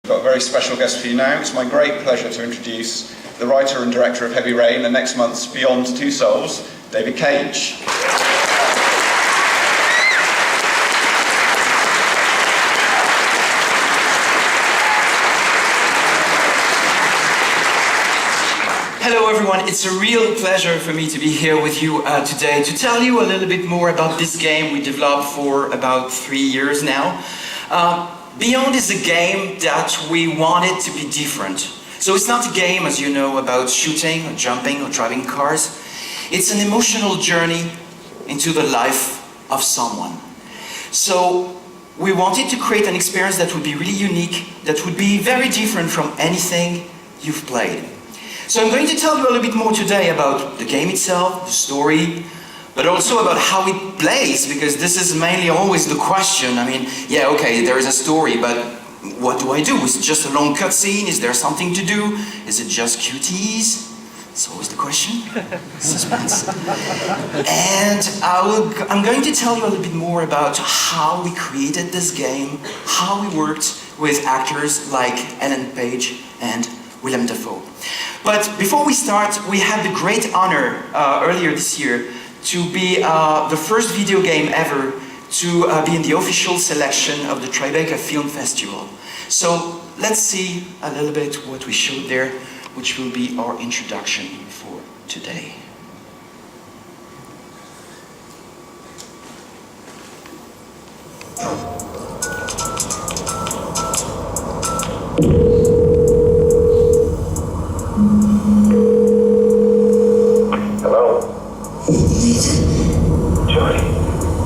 I've got a very special guest for you now. It's my great pleasure to introduce the writer and director of Heavy Rain and next month's Beyond Two Souls, David Cage. Hello everyone, it's a real pleasure for me to be here with you today to tell you a little bit more about this game we developed for about 3 years now. Beyond is a game that we wanted to be different. So it's not a game, as you know, about shooting or jumping or driving cars. It's an emotional journey into the life of someone. So we wanted to create an experience that would be really unique, that would be very different from anything you've played. So I'm going to tell you a little bit more today about the game itself, the story, but also about how it plays, because this is mainly always the question. I mean, yeah, okay, there is a story, but what do I do? Is it just a long cutscene? Is there something to do? Is it just QTEs? It's always the question. Suspense. And I'm going to tell you a little bit more about how we created this game, how we worked with actors like Ellen Page and Willem Dafoe. But before we start, we had the great honor earlier this year to be the first video game ever to be in the official selection of the Tribeca Film Festival. So let's see a little bit what we showed there, which will be our introduction for today.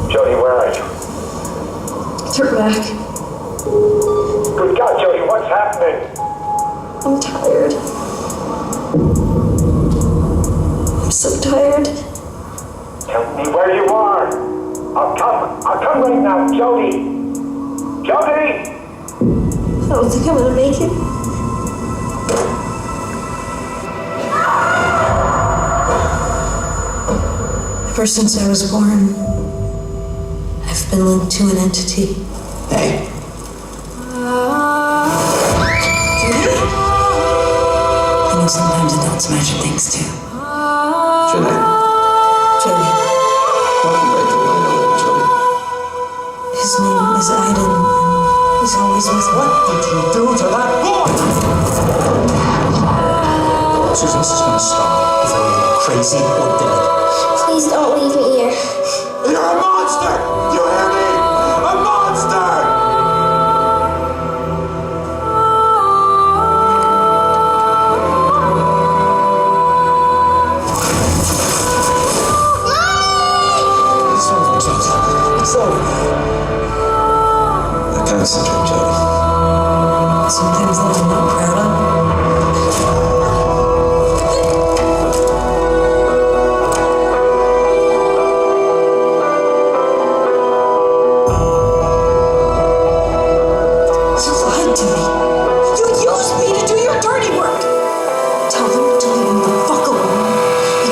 Jody, where are you? Turn back. Good God, Jody, what's happening? I'm tired. I'm so tired. Tell me where you are. I'll come right now, Jody. Jody! I don't think I'm gonna make it. Ever since I was born, I've been linked to an entity. Hey. I know sometimes adults measure things too. Jody. Jody. Welcome back to my life, Jody. His name is Aiden, and he's always with me. What did you do to that boy? Susan, this is gonna stop if I'm either crazy or dead. Please don't leave me here. You're a monster! You hear me? A monster! It's over, Jody. It's over. That kind of syndrome, Jody. Sometimes that I'm not proud of.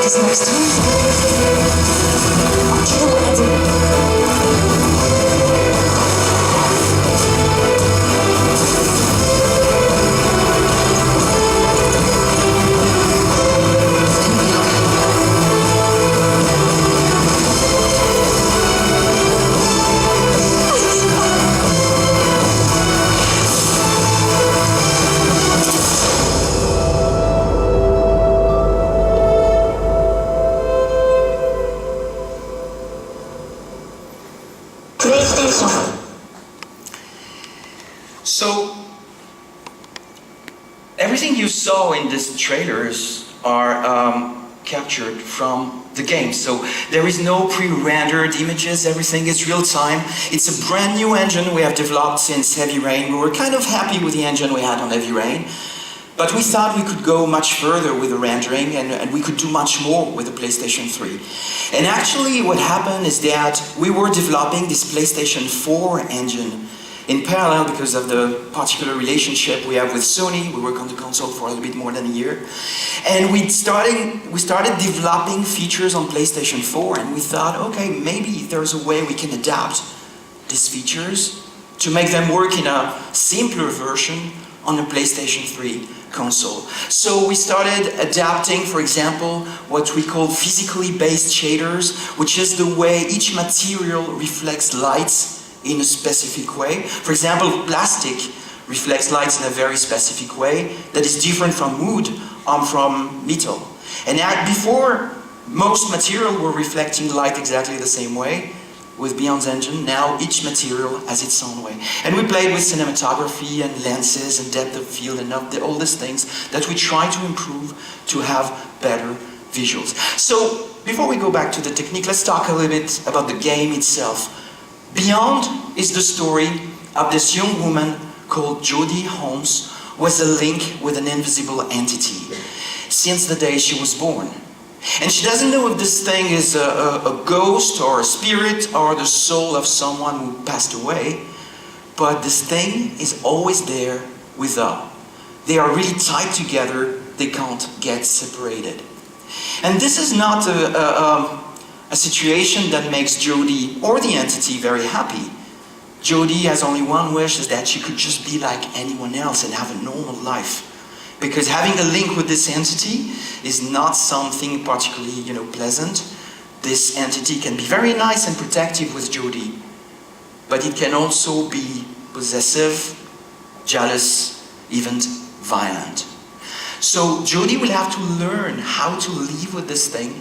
Next time, I'll kill Eddie. So, everything you saw in these trailers are captured from the game. So there is no pre-rendered images, everything is real time. It's a brand new engine we have developed since Heavy Rain. We were kind of happy with the engine we had on Heavy Rain, but we thought we could go much further with the rendering and we could do much more with the PlayStation 3. And actually what happened is that we were developing this PlayStation 4 engine in parallel because of the particular relationship we have with Sony. We work on the console for a little bit more than a year. And we started developing features on PlayStation 4 and we thought, okay, maybe there's a way we can adapt these features to make them work in a simpler version on a PlayStation 3 console. So we started adapting, for example, what we call physically based shaders, which is the way each material reflects light in a specific way. For example, plastic reflects light in a very specific way that is different from wood or from metal. And before, most material were reflecting light exactly the same way. With Beyond's engine, now each material has its own way. And we played with cinematography and lenses and depth of field and all these things that we try to improve to have better visuals. So, before we go back to the technique, let's talk a little bit about the game itself. Beyond is the story of this young woman called Jodie Holmes, who has a link with an invisible entity since the day she was born. And she doesn't know if this thing is a ghost or a spirit or the soul of someone who passed away, but this thing is always there with her. They are really tied together, they can't get separated. And this is not a situation that makes Jodie or the entity very happy. Jodie has only one wish, is that she could just be like anyone else and have a normal life. Because having a link with this entity is not something particularly, pleasant. This entity can be very nice and protective with Jodie, but it can also be possessive, jealous, even violent. So Jodie will have to learn how to live with this thing,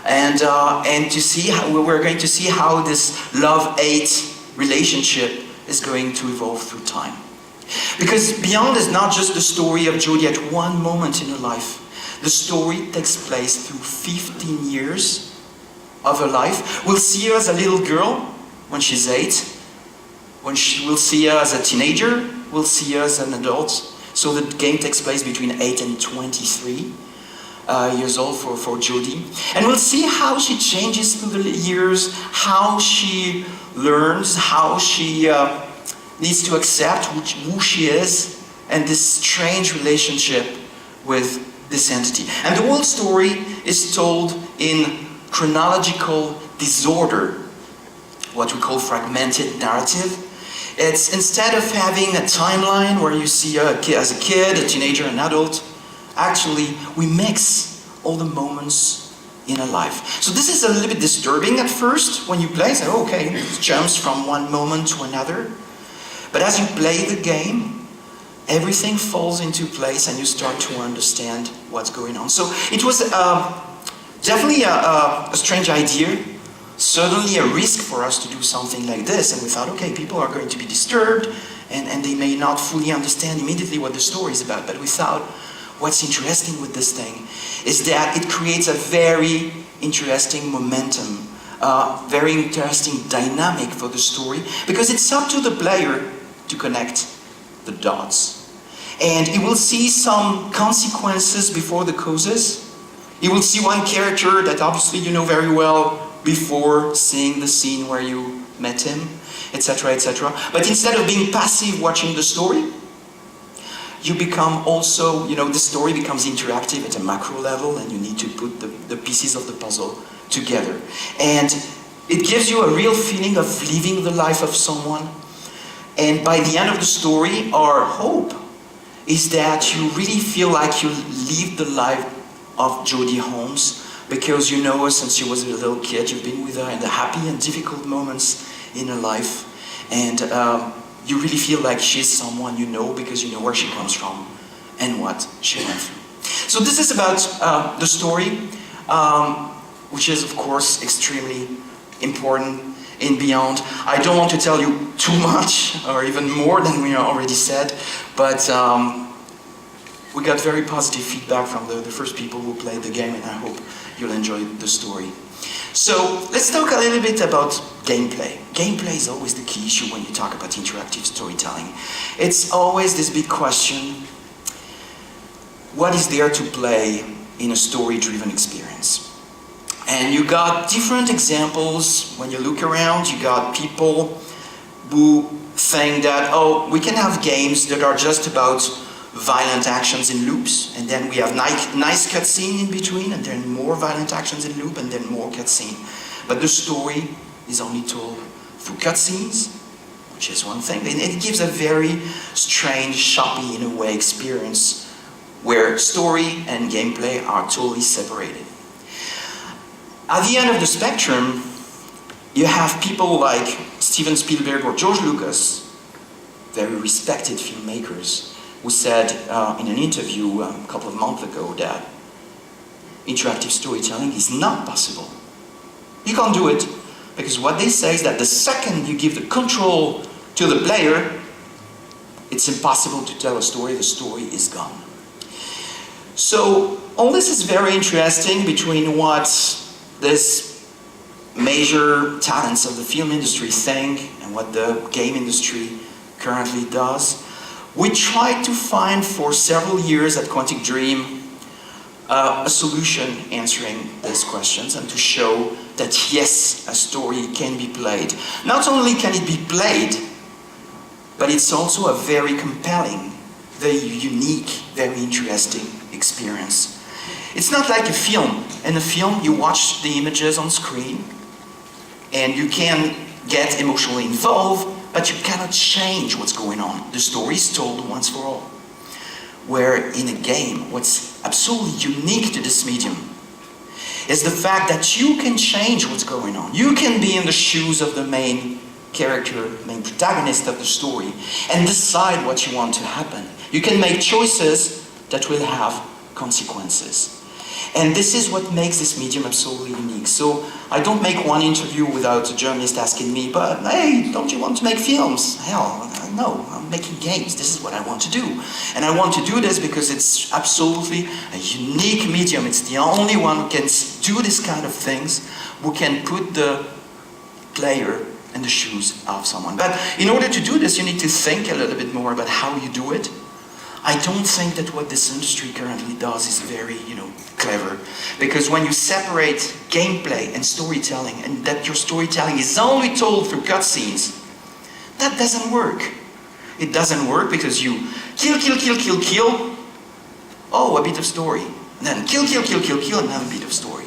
and to see how we're going to see how this love-hate relationship is going to evolve through time. Because Beyond is not just the story of Jodie at one moment in her life. The story takes place through 15 years of her life. We'll see her as a little girl when she's 8. We'll see her as a teenager. We'll see her as an adult. So the game takes place between 8 and 23 years old for Jodie. And we'll see how she changes through the years, how she learns, how she needs to accept who she is and this strange relationship with this entity. And the whole story is told in chronological disorder, what we call fragmented narrative. It's instead of having a timeline where you see as a kid, a teenager, an adult, actually we mix all the moments in a life. So this is a little bit disturbing at first when you play, say, okay, it jumps from one moment to another. But as you play the game, everything falls into place and you start to understand what's going on. So it was definitely a strange idea, certainly a risk for us to do something like this. And we thought, okay, people are going to be disturbed and they may not fully understand immediately what the story is about. But we thought, what's interesting with this thing is that it creates a very interesting momentum, very interesting dynamic for the story, because it's up to the player to connect the dots. And he will see some consequences before the causes. He will see one character that obviously you know very well before seeing the scene where you met him, etc., etc. But instead of being passive watching the story, you become also, the story becomes interactive at a macro level and you need to put the pieces of the puzzle together. And it gives you a real feeling of living the life of someone. And by the end of the story, our hope is that you really feel like you live the life of Jodie Holmes, because you know her since she was a little kid. You've been with her in the happy and difficult moments in her life. And you really feel like she's someone you know because you know where she comes from and what she went through. So this is about the story, which is, of course, extremely important in Beyond. I don't want to tell you too much, or even more than we already said, but we got very positive feedback from the first people who played the game, and I hope you'll enjoy the story. So let's talk a little bit about gameplay. Gameplay is always the key issue when you talk about interactive storytelling. It's always this big question: what is there to play in a story-driven experience? And you got different examples. When you look around, you got people who think that, we can have games that are just about violent actions in loops, and then we have nice cutscene in between, and then more violent actions in loop, and then more cutscene. But the story is only told through cutscenes, which is one thing. It gives a very strange, shoppy, in a way, experience where story and gameplay are totally separated. At the end of the spectrum, you have people like Steven Spielberg or George Lucas, very respected filmmakers, who said in an interview a couple of months ago that interactive storytelling is not possible. You can't do it, because what they say is that the second you give the control to the player, it's impossible to tell a story, the story is gone. So all this is very interesting between what this major talents of the film industry think and what the game industry currently does. We tried to find for several years at Quantic Dream a solution answering these questions and to show that yes, a story can be played. Not only can it be played, but it's also a very compelling, very unique, very interesting experience. It's not like a film. In a film, you watch the images on screen and you can get emotionally involved, but you cannot change what's going on. The story is told once for all. Where in a game, what's absolutely unique to this medium is the fact that you can change what's going on. You can be in the shoes of the main character, main protagonist of the story, and decide what you want to happen. You can make choices that will have consequences. And this is what makes this medium absolutely unique. So I don't make one interview without a journalist asking me, but hey, don't you want to make films? Hell, no, I'm making games. This is what I want to do. And I want to do this because it's absolutely a unique medium. It's the only one who can do this kind of things, who can put the player in the shoes of someone. But in order to do this, you need to think a little bit more about how you do it. I don't think that what this industry currently does is very, clever. Because when you separate gameplay and storytelling, and that your storytelling is only told through cutscenes, that doesn't work. It doesn't work because you kill, oh, a bit of story. And then kill, another bit of story.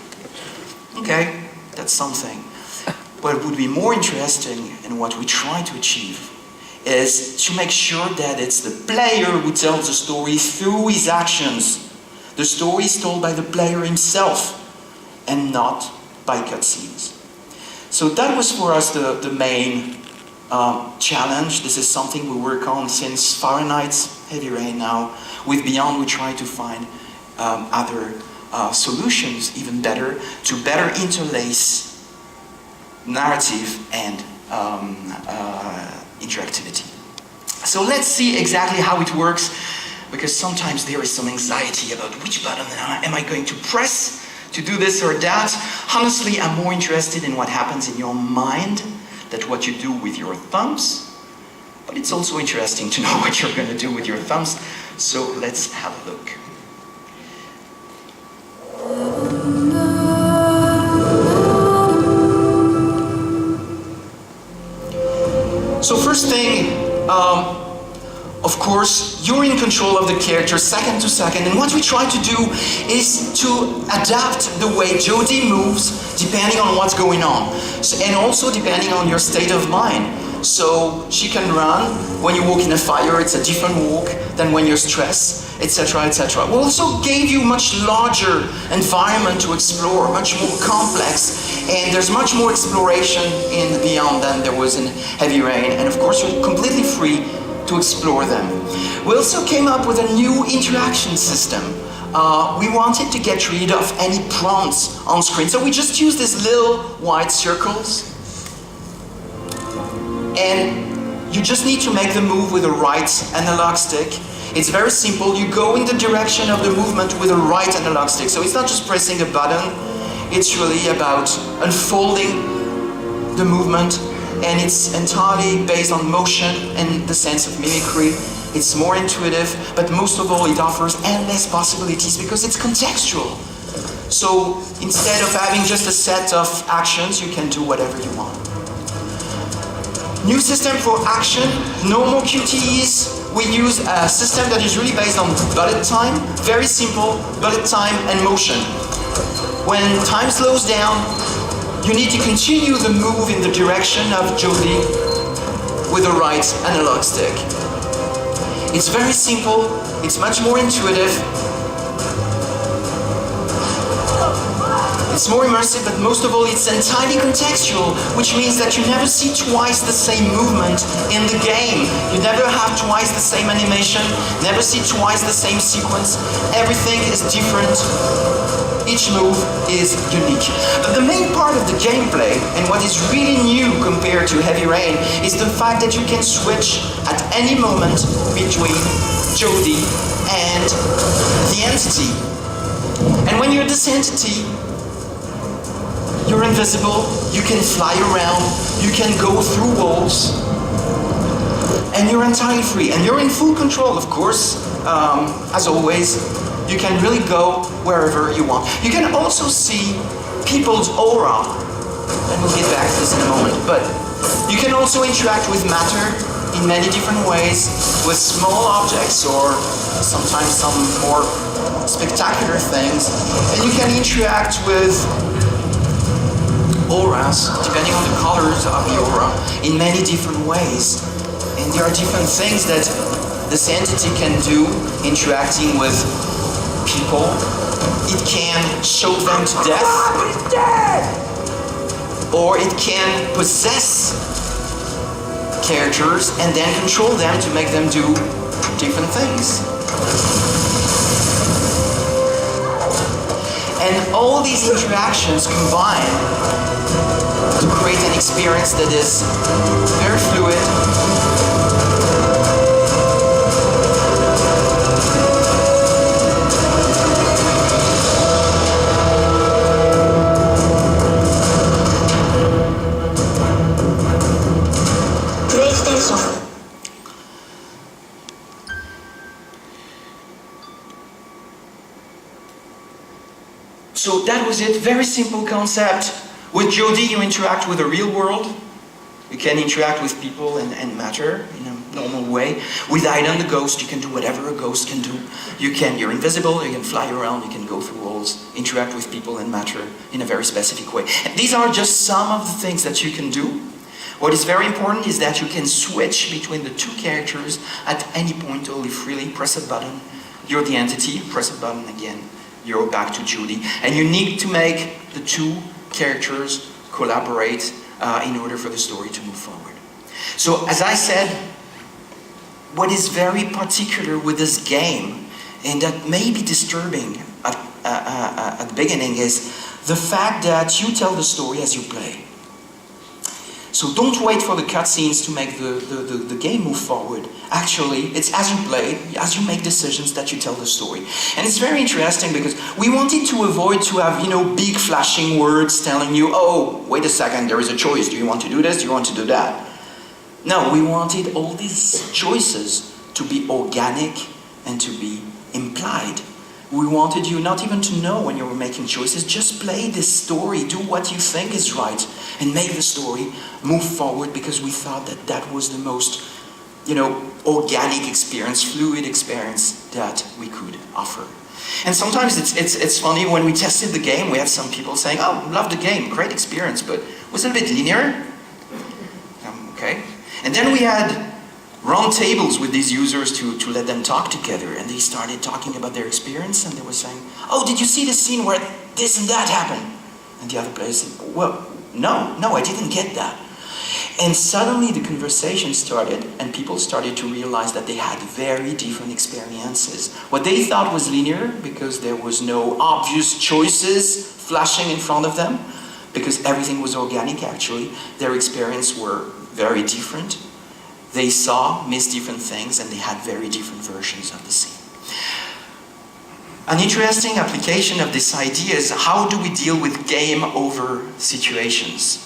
Okay, that's something. What would be more interesting and what we try to achieve is to make sure that it's the player who tells the story through his actions. The story is told by the player himself and not by cutscenes. So that was for us the main challenge. This is something we work on since Fahrenheit, Heavy Rain now. With Beyond, we try to find other solutions, even better, to better interlace narrative and interactivity. So let's see exactly how it works, because sometimes there is some anxiety about which button am I going to press to do this or that. Honestly, I'm more interested in what happens in your mind than what you do with your thumbs. But it's also interesting to know what you're going to do with your thumbs. So let's have a look. So first thing, of course, you're in control of the character second to second, and what we try to do is to adapt the way Jodie moves depending on what's going on, and also depending on your state of mind. So she can run when you walk in a fire, it's a different walk than when you're stressed, etc., etc. We also gave you much larger environment to explore, much more complex, and there's much more exploration in Beyond than there was in Heavy Rain, and of course you're completely free to explore them. We also came up with a new interaction system. We wanted to get rid of any prompts on screen, so we just used these little white circles, and you just need to make the move with the right analog stick. It's very simple. You go in the direction of the movement with the right analog stick, so it's not just pressing a button, it's really about unfolding the movement, and it's entirely based on motion and the sense of mimicry. It's more intuitive, but most of all it offers endless possibilities because it's contextual. So instead of having just a set of actions, you can do whatever you want. New system for action, no more QTEs. We use a system that is really based on bullet time, very simple, bullet time and motion. When time slows down, you need to continue the move in the direction of Jodie with the right analog stick. It's very simple, it's much more intuitive, it's more immersive, but most of all it's entirely contextual, which means that you never see twice the same movement in the game. You never have twice the same animation, never see twice the same sequence. Everything is different. Each move is unique. But the main part of the gameplay, and what is really new compared to Heavy Rain, is the fact that you can switch at any moment between Jodie and the entity. And when you're this entity, you're invisible, you can fly around, you can go through walls, and you're entirely free. And you're in full control, of course, as always. You can really go wherever you want. You can also see people's aura, and we'll get back to this in a moment, but you can also interact with matter in many different ways, with small objects or sometimes some more spectacular things, and you can interact with auras, depending on the colors of the aura, in many different ways. And there are different things that this entity can do interacting with people. It can choke them to death. He's dead! Or it can possess characters and then control them to make them do different things. And all these interactions combine to create an experience that is very fluid, PlayStation. So that was it, very simple concept. With Jodie you interact with the real world. You can interact with people and matter in a normal way. With Aidan the ghost, you can do whatever a ghost can do. You're invisible, you can fly around, you can go through walls, interact with people and matter in a very specific way. And these are just some of the things that you can do. What is very important is that you can switch between the two characters at any point totally freely. Press a button, you're the entity, press a button again, you're back to Jodie. And you need to make the two characters collaborate in order for the story to move forward. So as I said, what is very particular with this game, and that may be disturbing at the beginning, is the fact that you tell the story as you play. So don't wait for the cutscenes to make the game move forward. Actually, it's as you play, as you make decisions that you tell the story. And it's very interesting because we wanted to avoid to have, big flashing words telling you, oh, wait a second, there is a choice. Do you want to do this? Do you want to do that? No, we wanted all these choices to be organic and to be implied. We wanted you not even to know when you were making choices, just play this story, do what you think is right, and make the story move forward, because we thought that that was the most, organic experience, fluid experience that we could offer. And sometimes it's funny, when we tested the game, we had some people saying, oh, love the game, great experience, but was it a bit linear? Okay. And then we had round tables with these users to let them talk together, and they started talking about their experience, and they were saying, oh, did you see the scene where this and that happened? And the other player said, well, no, I didn't get that. And suddenly the conversation started, and people started to realize that they had very different experiences. What they thought was linear, because there was no obvious choices flashing in front of them, because everything was organic actually, their experiences were very different. They saw, missed different things, and they had very different versions of the scene. An interesting application of this idea is, how do we deal with game over situations?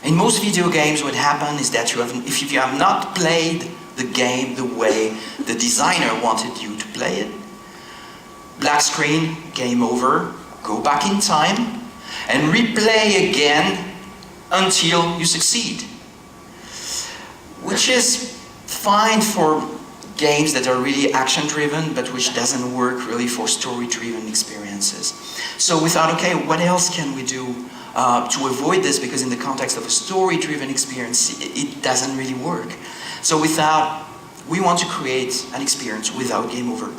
In most video games, what happens is that if you have not played the game the way the designer wanted you to play it, black screen, game over, go back in time, and replay again until you succeed. Which is fine for games that are really action-driven, but which doesn't work really for story-driven experiences. So we thought, okay, what else can we do to avoid this, because in the context of a story-driven experience, it doesn't really work. So we want to create an experience without game over.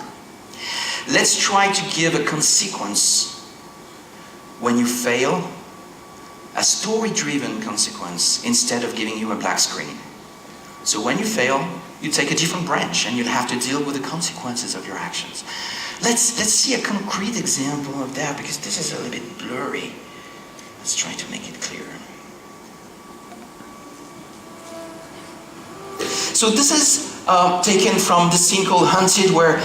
Let's try to give a consequence when you fail, a story-driven consequence, instead of giving you a black screen. So when you fail, you take a different branch and you'll have to deal with the consequences of your actions. Let's see a concrete example of that, because this is a little bit blurry. Let's try to make it clear. So this is taken from the scene called Hunted, where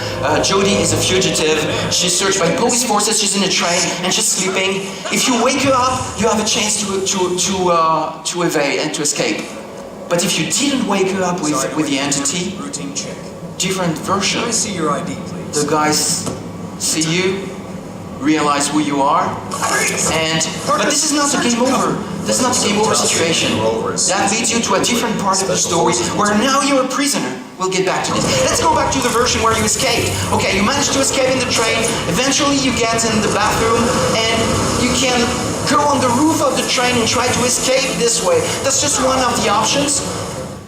Jodie is a fugitive. She's searched by police forces, she's in a train, and she's sleeping. If you wake her up, you have a chance to evade and to escape. But if you didn't wake her up with the entity, Routine check. different version. Can I see your ID, please? The guys see you, realize who you are, but this is not a game over. This is not a game over situation. That leads you to a different part of the story, where now you're a prisoner. We'll get back to this. Let's go back to the version where you escaped. Okay, you managed to escape in the train. Eventually you get in the bathroom and you can go on the roof of the train and try to escape this way. That's just one of the options.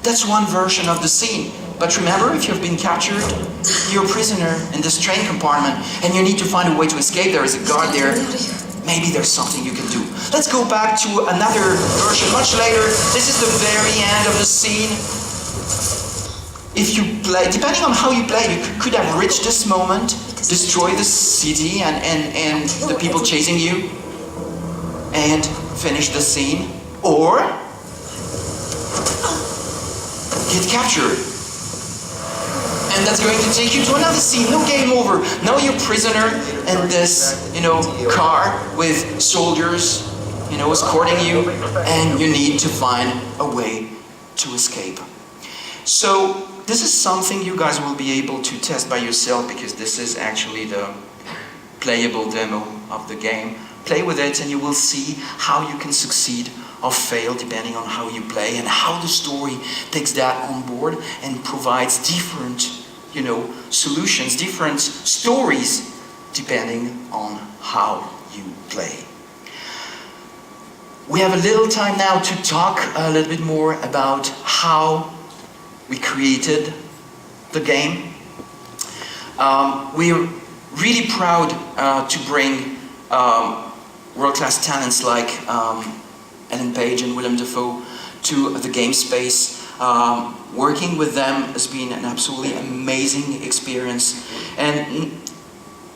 That's one version of the scene. But remember, if you've been captured, you're a prisoner in this train compartment and you need to find a way to escape. There is a guard there. Maybe there's something you can do. Let's go back to another version much later. This is the very end of the scene. If you play, depending on how you play, you could have reached this moment, destroy the city and the people chasing you, and finish the scene, or get captured. And that's going to take you to another scene. No game over. Now you're a prisoner in this, car with soldiers, escorting you, and you need to find a way to escape. So this is something you guys will be able to test by yourself, because this is actually the playable demo of the game. Play with it and you will see how you can succeed or fail depending on how you play, and how the story takes that on board and provides different solutions, different stories, depending on how you play. We have a little time now to talk a little bit more about how we created the game. We're really proud to bring world-class talents like Ellen Page and Willem Dafoe to the game space. Working with them has been an absolutely amazing experience, and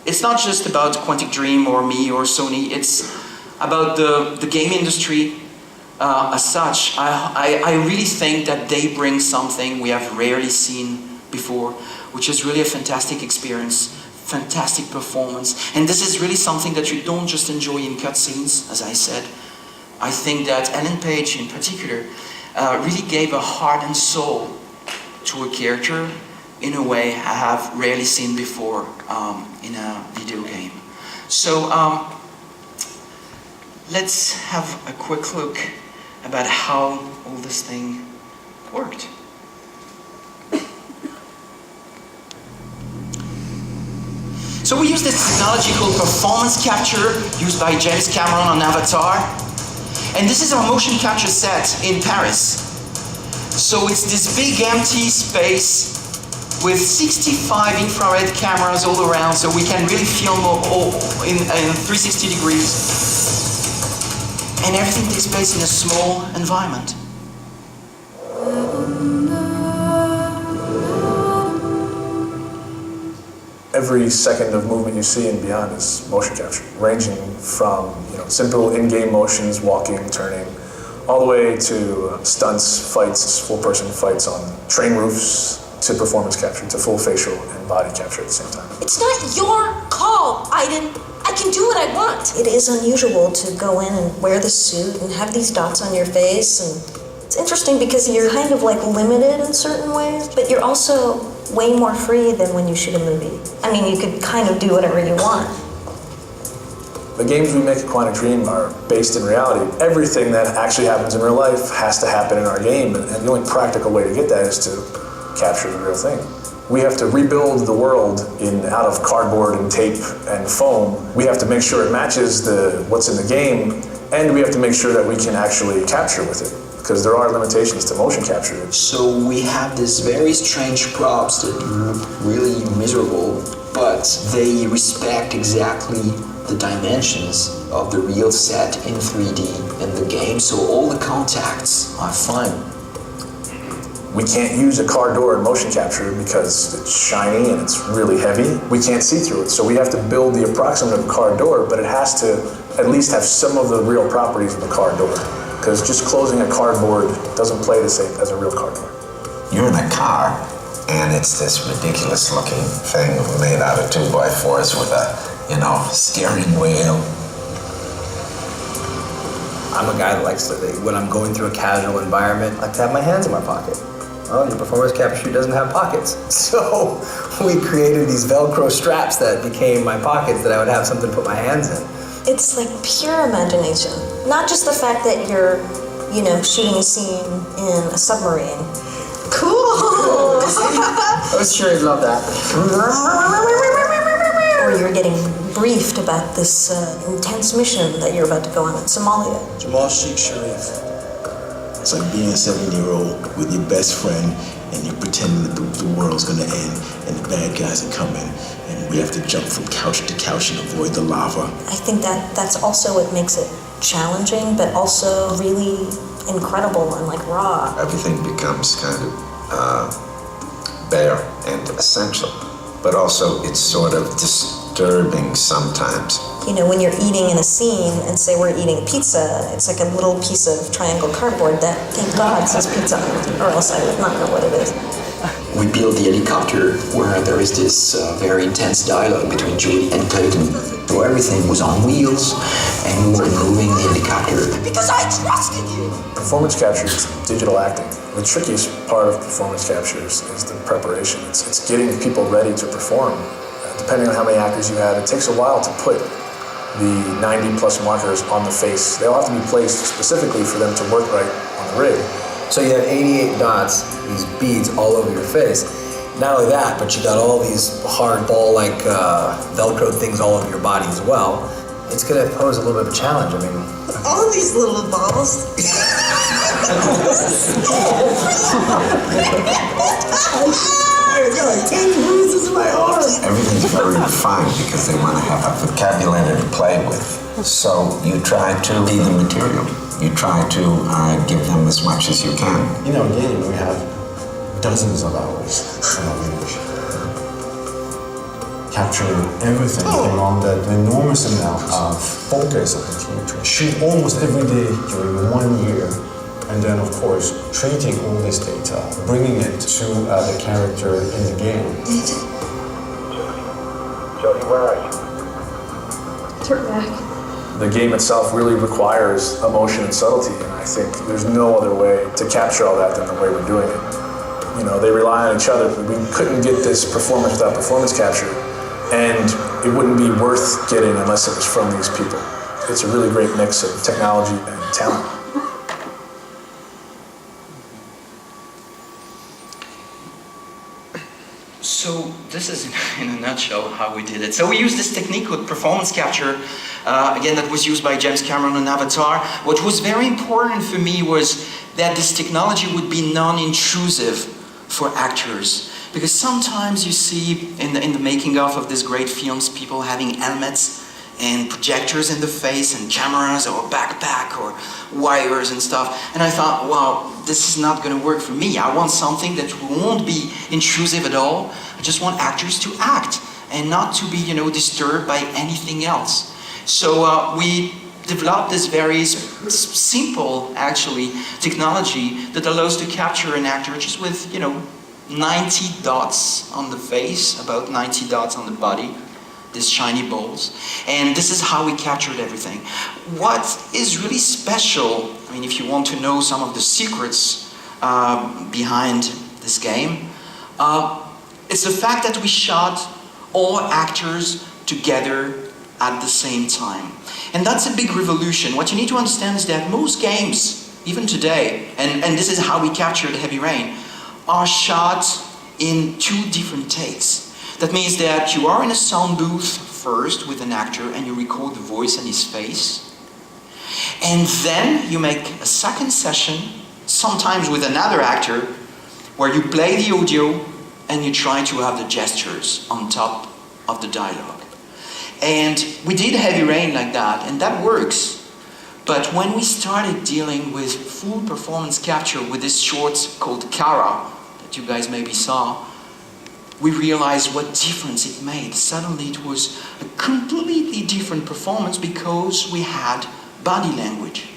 it's not just about Quantic Dream or me or Sony, it's about the game industry as such. I really think that they bring something we have rarely seen before, which is really a fantastic experience, fantastic performance, and this is really something that you don't just enjoy in cutscenes, as I said. I think that Ellen Page in particular really gave a heart and soul to a character in a way I have rarely seen before in a video game. So let's have a quick look about how all this thing worked. So we use this technology called performance capture, used by James Cameron on Avatar. And this is our motion capture set in Paris. So it's this big empty space with 65 infrared cameras all around, so we can really film all in 360 degrees. And everything takes place in a small environment. Every second of movement you see and beyond is motion capture, ranging from simple in-game motions, walking, turning, all the way to stunts, fights, full-person fights on train roofs, to performance capture, to full facial and body capture at the same time. It's not your call, Aiden. I can do what I want. It is unusual to go in and wear the suit and have these dots on your face, and it's interesting because you're kind of like limited in certain ways, but you're also way more free than when you shoot a movie. I mean, you could kind of do whatever you want. The games we make at Quantic Dream are based in reality. Everything that actually happens in real life has to happen in our game, and the only practical way to get that is to capture the real thing. We have to rebuild the world out of cardboard and tape and foam. We have to make sure it matches what's in the game and we have to make sure that we can actually capture with it, because there are limitations to motion capture. So we have these very strange props that look really miserable, but they respect exactly the dimensions of the real set in 3D in the game, so all the contacts are fine. We can't use a car door in motion capture because it's shiny and it's really heavy. We can't see through it, so we have to build the approximate of a car door, but it has to at least have some of the real properties of a car door, because just closing a cardboard doesn't play the same as a real car door. You're in a car, and it's this ridiculous looking thing made out of 2x4s with a, steering wheel. I'm a guy that likes to, when I'm going through a casual environment, I like to have my hands in my pocket. Well, your performance capture doesn't have pockets. So we created these Velcro straps that became my pockets that I would have something to put my hands in. It's like pure imagination. Not just the fact that you're, shooting a scene in a submarine. Cool! I was sure you'd love that. Or you're getting briefed about this intense mission that you're about to go on in Somalia. Jamal Sheikh Sharif. It's like being a 70-year-old with your best friend and you're pretending that the world's gonna end and the bad guys are coming and we have to jump from couch to couch and avoid the lava. I think that's also what makes it challenging, but also really incredible and raw. Everything becomes kind of bare and essential, but also it's sort of disturbing sometimes. When you're eating in a scene and say we're eating pizza, it's like a little piece of triangle cardboard that, thank God, says pizza on it, or else I would not know what it is. We built the helicopter where there is this very intense dialogue between Julie and Clayton. So everything was on wheels and we were moving the helicopter. Because I trusted you. Performance capture is digital acting. The trickiest part of performance capture is the preparation. It's getting people ready to perform. Depending on how many actors you have, it takes a while to put the 90+ markers on the face. They'll have to be placed specifically for them to work right on the rig. So you have 88 dots, these beads all over your face. Not only that, but you got all these hard ball-like Velcro things all over your body as well. It's going to pose a little bit of a challenge. I mean, All of these little balls. I got like 10 bruises in my arm. Everything's very refined because they want to have a vocabulary to play with. So you try to be the material. You try to give them as much as you can. In our game, we have dozens of hours of image. Capturing everything on that enormous amount of focus of the team to shoot almost every day during 1 year. And then, of course, treating all this data, bringing it to the character in the game. Jody, where are you? Turn back. The game itself really requires emotion and subtlety, and I think there's no other way to capture all that than the way we're doing it. They rely on each other. We couldn't get this performance without performance capture, and it wouldn't be worth getting unless it was from these people. It's a really great mix of technology and talent. So this is in a nutshell how we did it. So we used this technique called performance capture, again that was used by James Cameron on Avatar. What was very important for me was that this technology would be non-intrusive for actors. Because sometimes you see in the making of these great films, people having helmets and projectors in the face and cameras or backpack or wires and stuff. And I thought, wow, this is not going to work for me. I want something that won't be intrusive at all. I just want actors to act and not to be, disturbed by anything else. So we developed this very simple, actually, technology that allows to capture an actor just with, 90 dots on the face, about 90 dots on the body. These shiny balls, and this is how we captured everything. What is really special, if you want to know some of the secrets behind this game, it's the fact that we shot all actors together at the same time. And that's a big revolution. What you need to understand is that most games, even today, and this is how we captured Heavy Rain, are shot in 2 different takes. That means that you are in a sound booth first with an actor and you record the voice and his face. And then you make a second session, sometimes with another actor, where you play the audio and you try to have the gestures on top of the dialogue. And we did Heavy Rain like that, and that works. But when we started dealing with full performance capture with this short called Kara, that you guys maybe saw, we realized what difference it made. Suddenly it was a completely different performance because we had body language.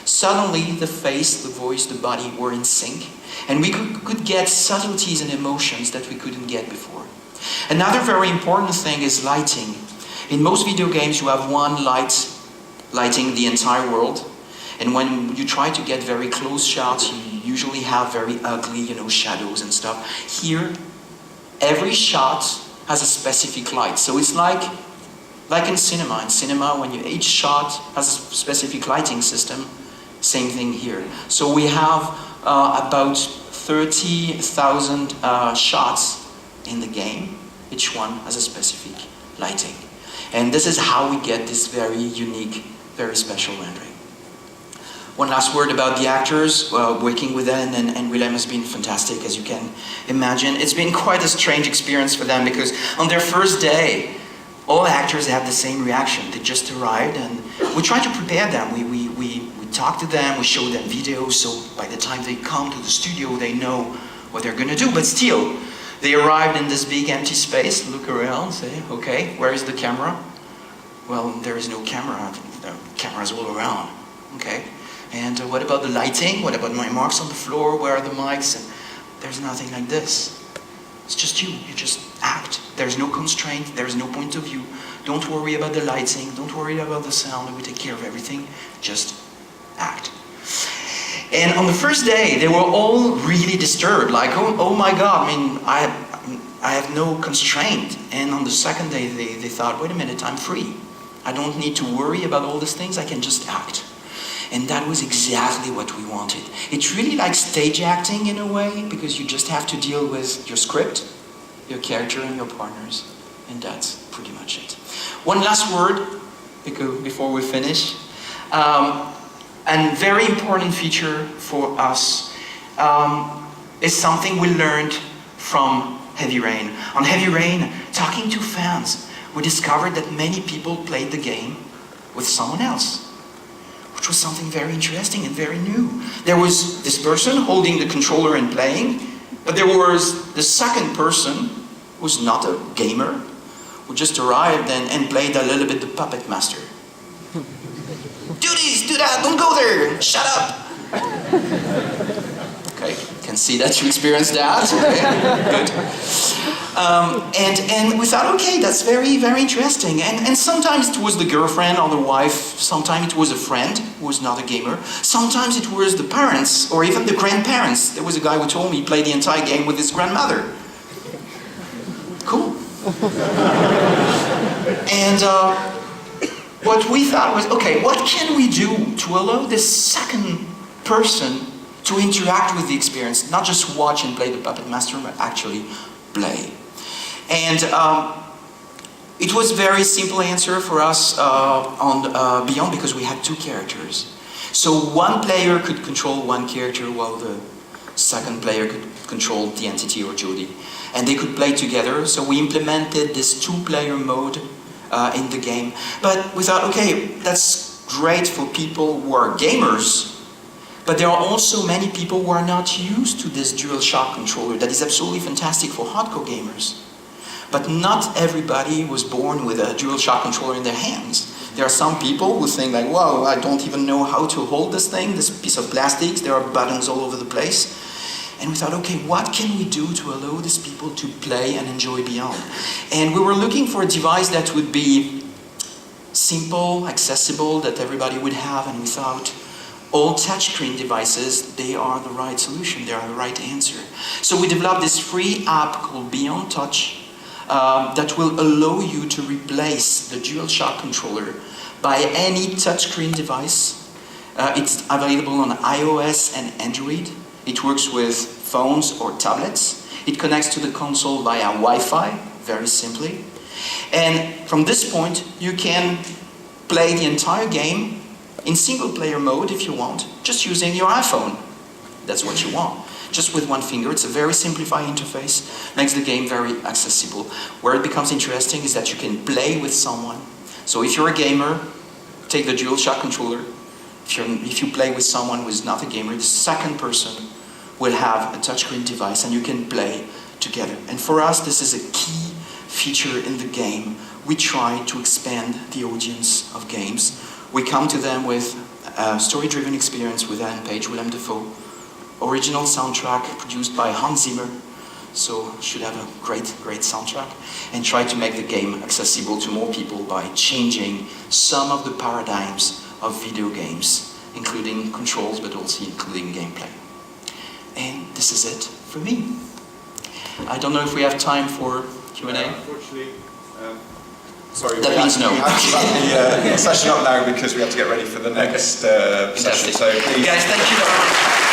Suddenly the face, the voice, the body were in sync, and we could get subtleties and emotions that we couldn't get before. Another very important thing is lighting. In most video games you have one light lighting the entire world, and when you try to get very close shots you usually have very ugly, shadows and stuff. Here every shot has a specific light, so it's like in cinema. In cinema, when each shot has a specific lighting system, same thing here. So we have about 30,000 shots in the game. Each one has a specific lighting. And this is how we get this very unique, very special rendering. One last word about the actors. Working with Ellen and Willem has been fantastic, as you can imagine. It's been quite a strange experience for them because on their first day, all actors had the same reaction. They just arrived and we tried to prepare them. We talked to them, we showed them videos, so by the time they come to the studio, they know what they're gonna do. But still, they arrived in this big empty space, look around, say, okay, where is the camera? Well, there is no camera. The camera's all around, okay? And what about the lighting? What about my marks on the floor? Where are the mics? And there's nothing like this. It's just you just act. There's no constraint, there's no point of view. Don't worry about the lighting, don't worry about the sound, we take care of everything, just act. And on the first day, they were all really disturbed, like, oh my God, I have no constraint. And on the second day, they thought, wait a minute, I'm free. I don't need to worry about all these things, I can just act. And that was exactly what we wanted. It's really like stage acting in a way, because you just have to deal with your script, your character, and your partners. And that's pretty much it. One last word, before we finish. A very important feature for us is something we learned from Heavy Rain. On Heavy Rain, talking to fans, we discovered that many people played the game with someone else, which was something very interesting and very new. There was this person holding the controller and playing, but there was the second person who was not a gamer, who just arrived and played a little bit the puppet master. Do this, do that, don't go there, shut up. Okay, can see that you experienced that, okay, good. And we thought, okay, that's very, very interesting. And sometimes it was the girlfriend or the wife, sometimes it was a friend who was not a gamer, sometimes it was the parents or even the grandparents. There was a guy who told me he played the entire game with his grandmother. Cool. And what we thought was, okay, what can we do to allow this second person to interact with the experience, not just watch and play the puppet master, but actually play. And it was a very simple answer for us on Beyond, because we had two characters. So one player could control one character while the second player could control the entity or Jodie. And they could play together, so we implemented this two-player mode in the game. But we thought, okay, that's great for people who are gamers, but there are also many people who are not used to this DualShock controller that is absolutely fantastic for hardcore gamers. But not everybody was born with a DualShock controller in their hands. There are some people who think like, wow, I don't even know how to hold this thing, this piece of plastic, there are buttons all over the place. And we thought, okay, what can we do to allow these people to play and enjoy Beyond? And we were looking for a device that would be simple, accessible, that everybody would have, and we thought, all touchscreen devices, they are the right solution, they are the right answer. So we developed this free app called Beyond Touch that will allow you to replace the DualShock controller by any touchscreen device. It's available on iOS and Android. It works with phones or tablets. It connects to the console via Wi-Fi, very simply. And from this point, you can play the entire game in single player mode if you want, just using your iPhone. That's what you want. Just with one finger. It's a very simplified interface, makes the game very accessible. Where it becomes interesting is that you can play with someone. So if you're a gamer, take the DualShock controller. If you play with someone who is not a gamer, the second person will have a touchscreen device and you can play together. And for us, this is a key feature in the game. We try to expand the audience of games. We come to them with a story-driven experience with Ellen Page, Willem Dafoe, original soundtrack produced by Hans Zimmer, so should have a great soundtrack, and try to make the game accessible to more people by changing some of the paradigms of video games, including controls, but also including gameplay. And this is it for me. I don't know if we have time for Q&A. Unfortunately, sorry. That means no. We have to wrap the session up now because we have to get ready for the next session. So please. Guys, thank you very much.